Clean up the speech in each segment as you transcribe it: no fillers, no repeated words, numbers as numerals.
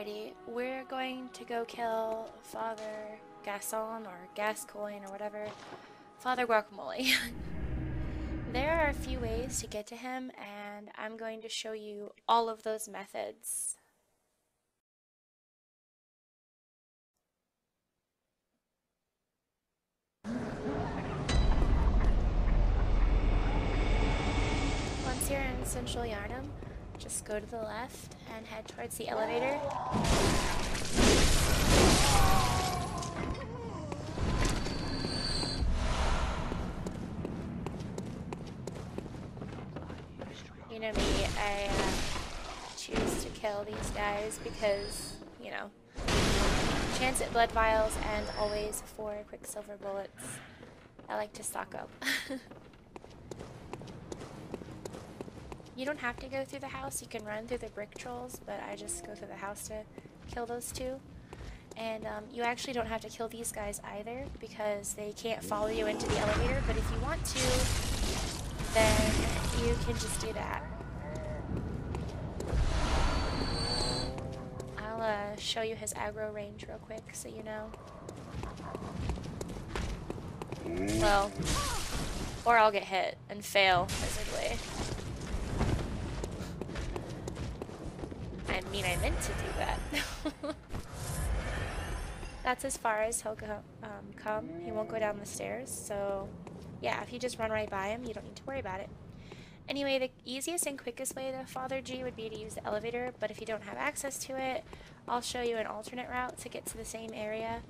Alrighty, we're going to go kill Father Gasson or Gascoigne or whatever. Father Guacamole. There are a few ways to get to him, and I'm going to show you all of those methods. Once you're in Central Yarnum, just go to the left and head towards the elevator. You know me, I choose to kill these guys because, you know, chance at blood vials and always 4 quicksilver bullets. I like to stock up. You don't have to go through the house, you can run through the brick trolls, but I just go through the house to kill those two. And you actually don't have to kill these guys either, because they can't follow you into the elevator, but if you want to, then you can just do that. I'll show you his aggro range real quick so you know. Well, or I'll get hit and fail miserably. I mean, I meant to do that. That's as far as he'll come. He won't go down the stairs, so yeah, if you just run right by him, you don't need to worry about it. Anyway, the easiest and quickest way to Father G would be to use the elevator, but if you don't have access to it, I'll show you an alternate route to get to the same area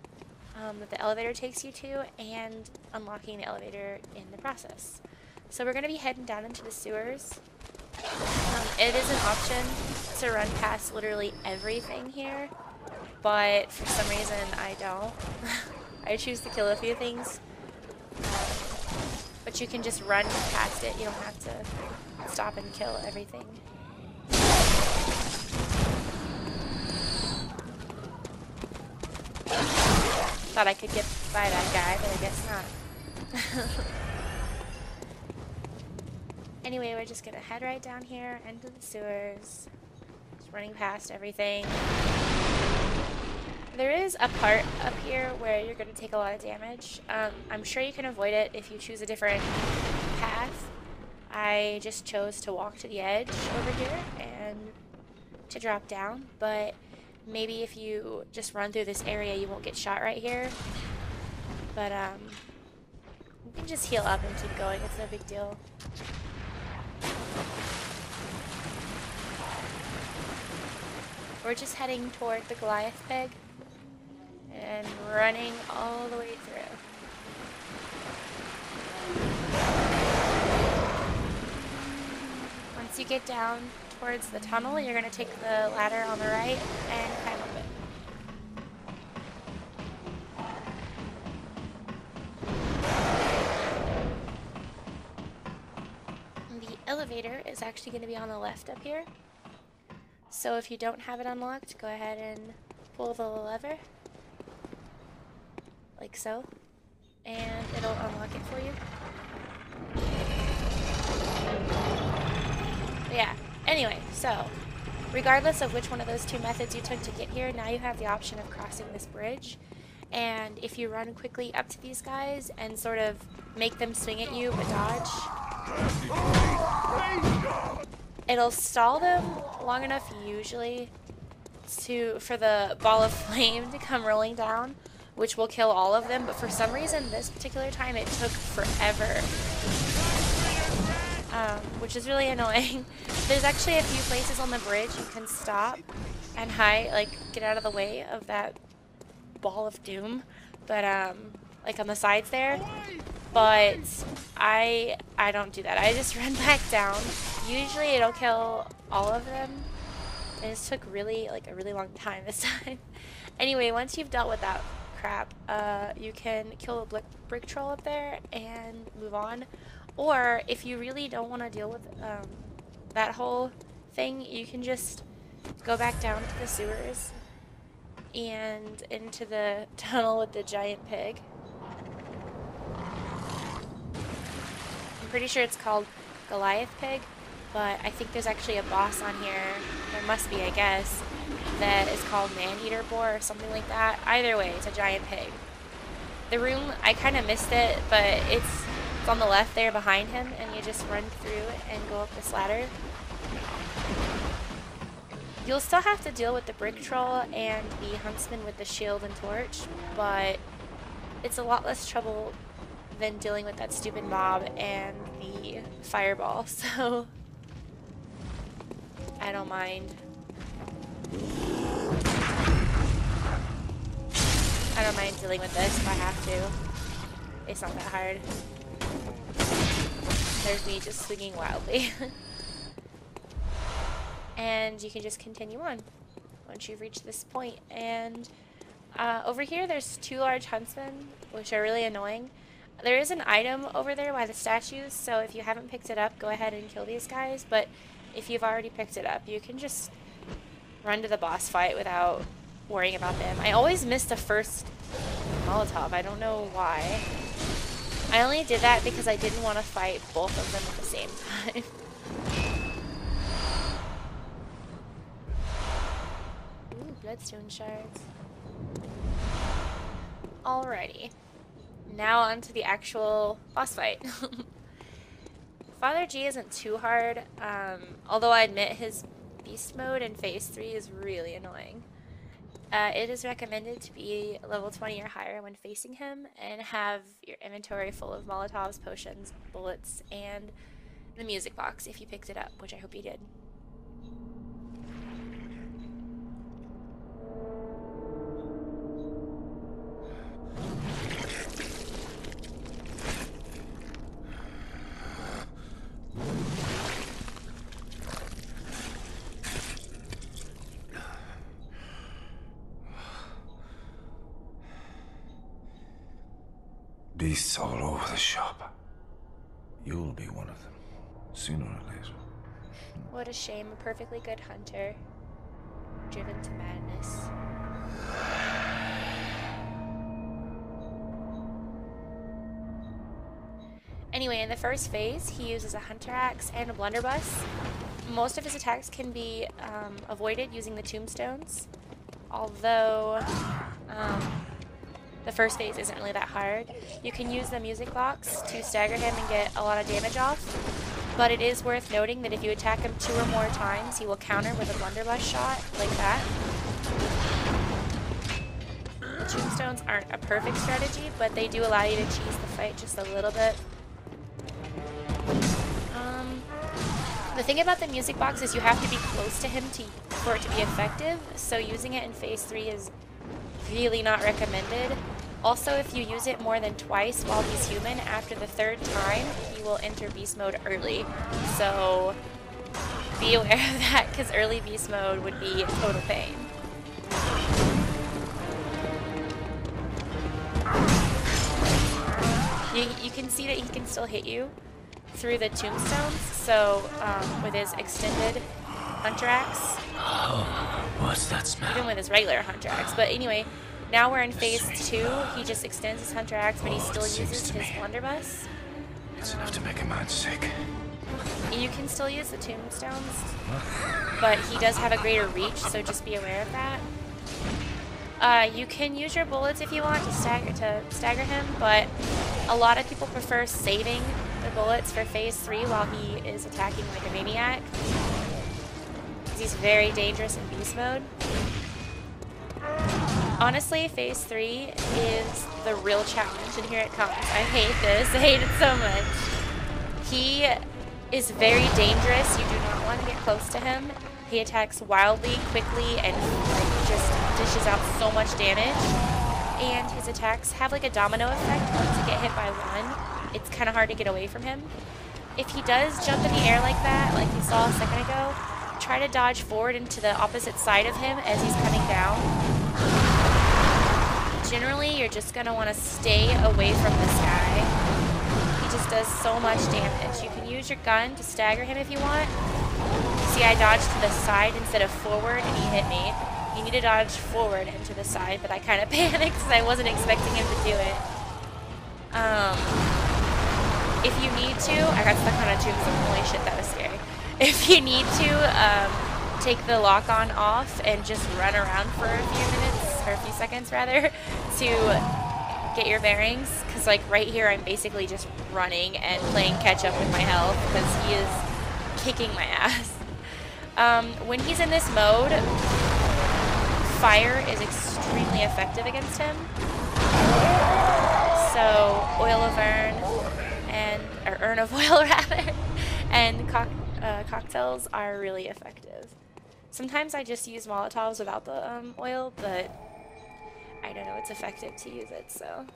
that the elevator takes you to, and unlocking the elevator in the process. So we're going to be heading down into the sewers. It is an option to run past literally everything here, but for some reason I don't. I choose to kill a few things, but you can just run past it. You don't have to stop and kill everything. Thought I could get by that guy, but I guess not. Anyway, we're just gonna head right down here into the sewers, just running past everything. There is a part up here where you're gonna take a lot of damage. I'm sure you can avoid it if you choose a different path. I just chose to walk to the edge over here and to drop down, but maybe if you just run through this area you won't get shot right here. But you can just heal up and keep going, it's no big deal. We're just heading toward the Goliath peg and running all the way through. Once you get down towards the tunnel, you're going to take the ladder on the right and climb up it. The elevator is actually going to be on the left up here. So if you don't have it unlocked, go ahead and pull the lever, like so, and it'll unlock it for you. But yeah, anyway, so regardless of which one of those two methods you took to get here, now you have the option of crossing this bridge. And if you run quickly up to these guys and sort of make them swing at you but dodge, it'll stall them long enough usually for the ball of flame to come rolling down, which will kill all of them, but for some reason this particular time it took forever, which is really annoying. There's actually a few places on the bridge you can stop and hide, like get out of the way of that ball of doom, but like on the sides there, but I don't do that. I just run back down. Usually it'll kill all of them. It just took a really long time this time. Anyway, once you've dealt with that crap, you can kill a brick troll up there and move on. Or if you really don't want to deal with that whole thing, you can just go back down to the sewers and into the tunnel with the giant pig. I'm pretty sure it's called Goliath pig. but I think there's actually a boss on here. There must be, I guess, that is called Man-Eater Boar or something like that. Either way, it's a giant pig. The room, I kind of missed it, but it's on the left there behind him, and you just run through and go up this ladder. You'll still have to deal with the brick troll and the huntsman with the shield and torch, but it's a lot less trouble than dealing with that stupid mob and the fireball, so I don't mind. I don't mind dealing with this if I have to. It's not that hard. There's me just swinging wildly. And you can just continue on once you've reached this point. And over here there's 2 large huntsmen, which are really annoying. There is an item over there by the statues, so if you haven't picked it up, go ahead and kill these guys. But if you've already picked it up, you can just run to the boss fight without worrying about them. I always miss the first Molotov. I don't know why. I only did that because I didn't want to fight both of them at the same time. Ooh, bloodstone shards. Alrighty. Now on to the actual boss fight. Father G isn't too hard, although I admit his beast mode in phase 3 is really annoying. It is recommended to be level 20 or higher when facing him and have your inventory full of Molotovs, potions, bullets, and the music box if you picked it up, which I hope you did. Beasts all over the shop. You'll be one of them, sooner or later. What a shame, a perfectly good hunter, driven to madness. Anyway, in the first phase, he uses a hunter axe and a blunderbuss. Most of his attacks can be avoided using the tombstones, although the first phase isn't really that hard. You can use the music box to stagger him and get a lot of damage off, but it is worth noting that if you attack him 2 or more times, he will counter with a blunderbuss shot, like that. The tombstones aren't a perfect strategy, but they do allow you to cheese the fight just a little bit. The thing about the music box is you have to be close to him for it to be effective, so using it in phase 3 is really not recommended. Also, if you use it more than twice while he's human, after the 3rd time, he will enter beast mode early. So be aware of that, because early beast mode would be total pain. You can see that he can still hit you through the tombstones, so with his extended hunter axe. Oh, what's that smell? Even with his regular hunter axe. But anyway, now we're in phase 2. He just extends his hunter axe, but he still uses his blunderbuss. It's enough to make a man sick. You can still use the tombstones, but he does have a greater reach, so just be aware of that. You can use your bullets if you want to stagger him, but a lot of people prefer saving the bullets for phase 3 while he is attacking like a maniac, because he's very dangerous in beast mode. Honestly, phase 3 is the real challenge, and here it comes. I hate this. I hate it so much. He is very dangerous. You do not want to get close to him. He attacks wildly, quickly, and like, just dishes out so much damage. And his attacks have like a domino effect. Once you get hit by one, it's kind of hard to get away from him. If he does jump in the air like that, like you saw a second ago, try to dodge forward into the opposite side of him as he's coming down. Generally, you're just going to want to stay away from this guy. He just does so much damage. You can use your gun to stagger him if you want. See, I dodged to the side instead of forward, and he hit me. You need to dodge forward and to the side, but I kind of panicked because I wasn't expecting him to do it. If you need to, I got stuck on a tombstone. Holy shit, that was scary. if you need to, take the lock on off and just run around for a few minutes, or a few seconds rather, to get your bearings. Because like right here, I'm basically just running and playing catch up with my health because he is kicking my ass. When he's in this mode, fire is extremely effective against him. So oil of urn or urn of oil rather, and cocktails are really effective. Sometimes I just use Molotovs without the oil, but I don't know, it's effective to use it, so.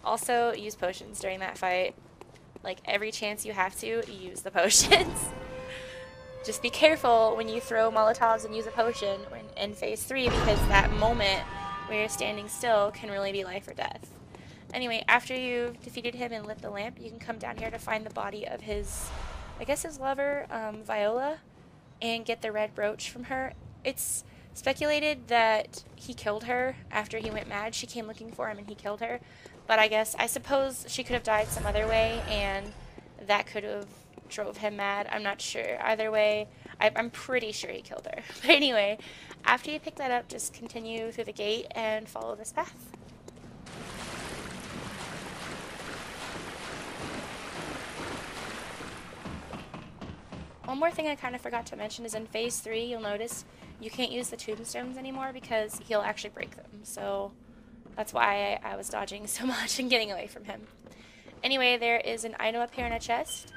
Also, use potions during that fight. Like, every chance you have to, use the potions. Just be careful when you throw Molotovs and use a potion in phase 3, because that moment where you're standing still can really be life or death. Anyway, after you've defeated him and lit the lamp, you can come down here to find the body of his, I guess his lover, Viola, and get the red brooch from her. It's speculated that he killed her after he went mad. She came looking for him and he killed her. But I suppose she could have died some other way, and that could have drove him mad. I'm not sure. Either way, I'm pretty sure he killed her. But anyway, after you pick that up, just continue through the gate and follow this path. One more thing I kind of forgot to mention is in phase 3, you'll notice you can't use the tombstones anymore because he'll actually break them. So that's why I was dodging so much and getting away from him. Anyway, there is an item up here in a chest,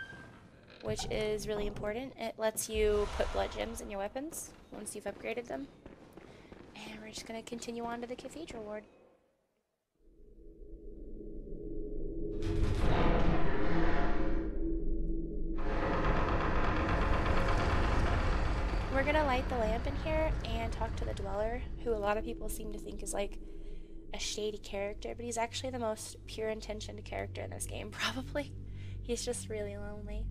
which is really important. It lets you put blood gems in your weapons once you've upgraded them. And we're just going to continue on to the cathedral ward. We're gonna light the lamp in here and talk to the Dweller, who a lot of people seem to think is like a shady character, but he's actually the most pure intentioned character in this game, probably. He's just really lonely.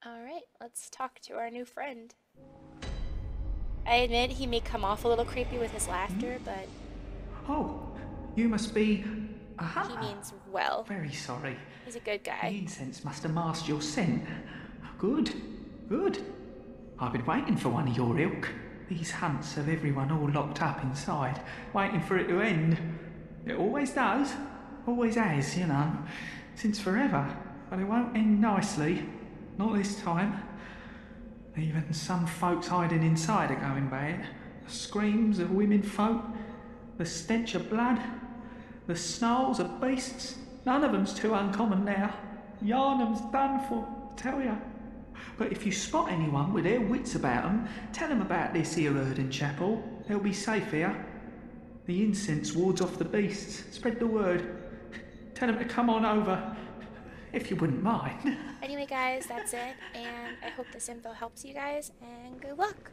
Alright, let's talk to our new friend. I admit he may come off a little creepy with his laughter, but... Oh, you must be a he hunter. means well. Very sorry. He's a good guy. The incense must have masked your scent. Good, good. I've been waiting for one of your ilk. These hunts have everyone all locked up inside, waiting for it to end. It always does. Always has, you know. Since forever. But it won't end nicely. Not this time. Even some folks hiding inside are going bad. The screams of women folk, the stench of blood, the snarls of beasts. None of them's too uncommon now. Yarnum's done for, I tell ya. But if you spot anyone with their wits about them, tell them about this here Erden Chapel. They'll be safe here. The incense wards off the beasts. Spread the word. Tell them to come on over. If you wouldn't mind. Anyway guys, that's it, and I hope this info helps you guys, and good luck!